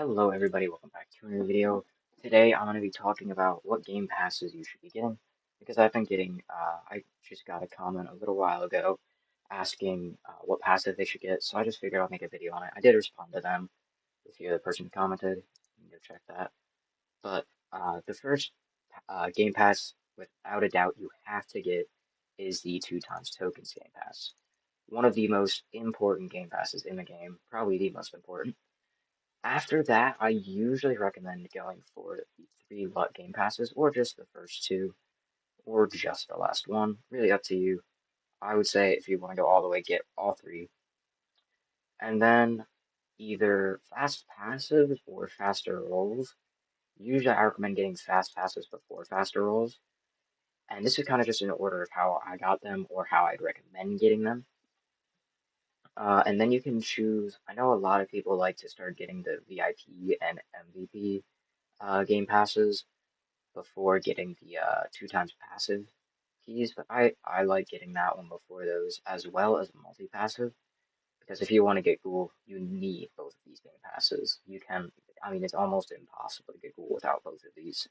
Hello everybody, welcome back to another video. Today I'm going to be talking about what game passes you should be getting because I've been getting, I just got a comment a little while ago asking what passive they should get, so I just figured I'd make a video on it. I did respond to them. If you're the person who commented, you can go check that. But the first game pass, without a doubt, you have to get is the 2 times tokens game pass. One of the most important game passes in the game, probably the most important. After that, I usually recommend going for the 3 LUT game passes, or just the first 2, or just the last one. Really up to you. I would say if you want to go all the way, get all 3. And then either fast passives or faster rolls. Usually I recommend getting fast passes before faster rolls. And this is kind of just in order of how I got them or how I'd recommend getting them. And then you can choose. I know a lot of people like to start getting the VIP and MVP game passes before getting the 2 times passive keys, but I like getting that one before those as well as multi-passive because if you want to get ghoul, you need both of these game passes. You can, I mean, it's almost impossible to get ghoul without both of these.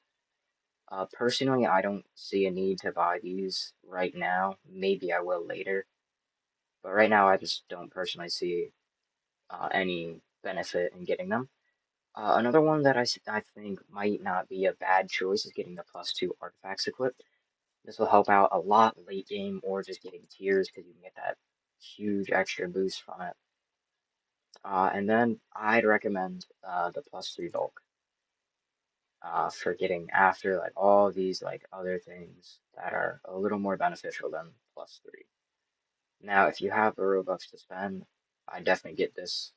Personally, I don't see a need to buy these right now. Maybe I will later, but right now I just don't personally see any benefit in getting them. Another one that I think might not be a bad choice is getting the +2 artifacts equipped. This will help out a lot late game or just getting tiers because you can get that huge extra boost from it. And then I'd recommend the +3 bulk for getting after like all these like other things that are a little more beneficial than +3. Now, if you have the Robux to spend, I definitely get this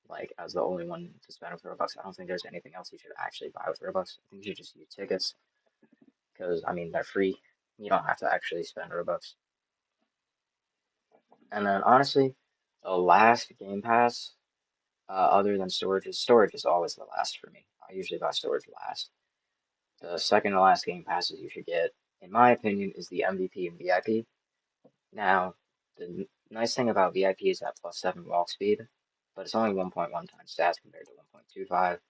like as the only one to spend with Robux. I don't think there's anything else you should actually buy with Robux. I think you should just use tickets because I mean they're free. You don't have to actually spend Robux. And then honestly, the last Game Pass, other than storage is always the last for me. I usually buy storage last. The second to last Game Passes you should get, in my opinion, is the MVP and VIP. Now, the nice thing about VIP is that +7 walk speed, but it's only 1.1 times stats compared to 1.25.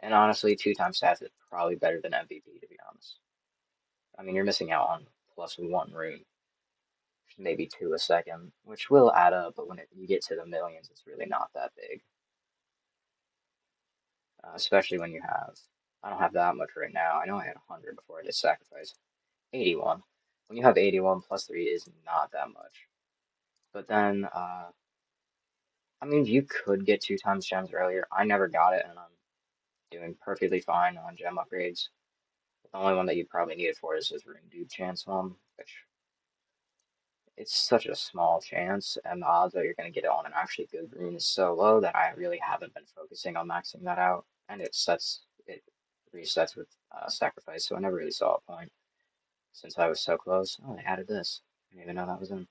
And honestly, 2 times stats is probably better than MVP, to be honest. I mean, you're missing out on +1 rune, maybe 2 a second, which will add up, but when you get to the millions, it's really not that big. Especially when you have, I don't have that much right now. I know I had 100 before I did sacrifice. 81. When you have 81 +3 is not that much. But then, I mean, you could get 2 times gems earlier. I never got it, and I'm doing perfectly fine on gem upgrades. The only one that you probably need it for is this Rune Dude chance one, which it's such a small chance, and the odds that you're going to get it on an actually good rune is so low that I really haven't been focusing on maxing that out, and it resets with sacrifice, so I never really saw a point since I was so close. Oh, they added this. I didn't even know that was in.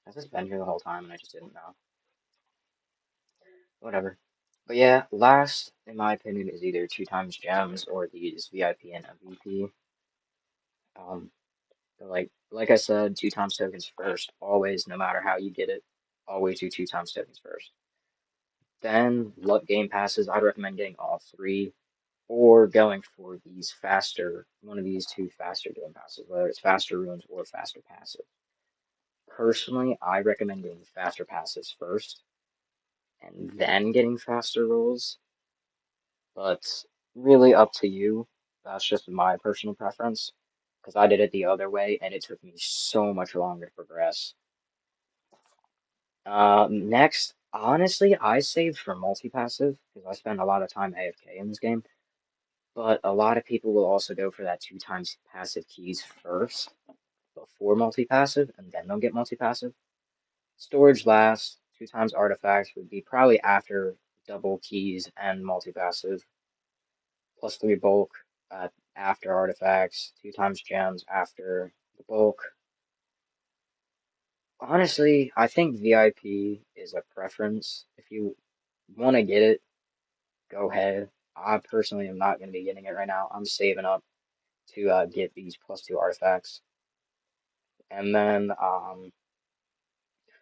Has this been here the whole time and I just didn't know? Whatever. But yeah, last, in my opinion, is either 2 times gems or these VIP and MVP. Um, but like I said, 2 times tokens first, always, no matter how you get it, always do 2 times tokens first. Then LUT game passes, I'd recommend getting all 3 or going for these faster, one of these 2 faster game passes, whether it's faster runes or faster passive. Personally, I recommend getting faster passes first and then getting faster rolls, but really up to you. That's just my personal preference because I did it the other way and it took me so much longer to progress. Next, honestly, I saved for multi-passive because I spend a lot of time AFK in this game. But a lot of people will also go for that 2 times passive keys first before multi-passive, and then they'll get multi-passive. Storage last, 2 times artifacts would be probably after double keys and multi-passive. +3 bulk after artifacts, 2 times gems after the bulk. Honestly, I think VIP is a preference. If you want to get it, go ahead. I personally am not going to be getting it right now. I'm saving up to get these +2 artifacts. And then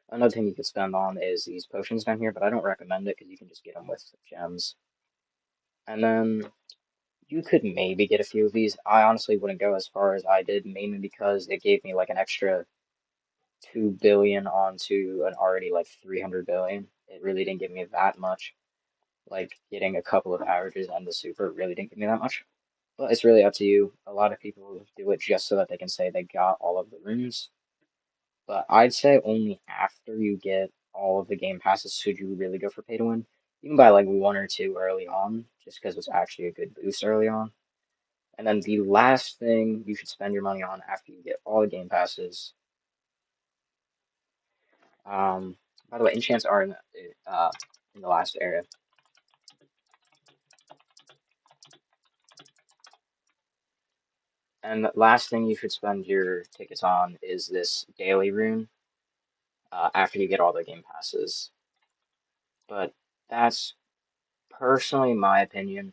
another thing you could spend on is these potions down here, but I don't recommend it because you can just get them with gems. And then you could maybe get a few of these. I honestly wouldn't go as far as I did, mainly because it gave me like an extra 2 billion onto an already like 300 billion. It really didn't give me that much. Like getting a couple of averages and the super really didn't give me that much. But it's really up to you. A lot of people do it just so that they can say they got all of the runes. But I'd say only after you get all of the game passes should you really go for pay to win. Even by like one or two early on, just because it's actually a good boost early on. And then the last thing you should spend your money on after you get all the game passes. Um, by the way, enchants are in the last area. And the last thing you should spend your tickets on is this daily rune after you get all the game passes. But that's personally my opinion.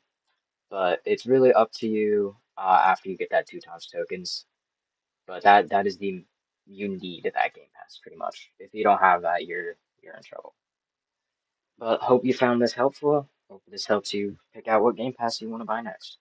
But it's really up to you after you get that 2 times tokens. But that is the you need that game pass pretty much. If you don't have that, you're in trouble. But hope you found this helpful. Hope this helps you pick out what game pass you want to buy next.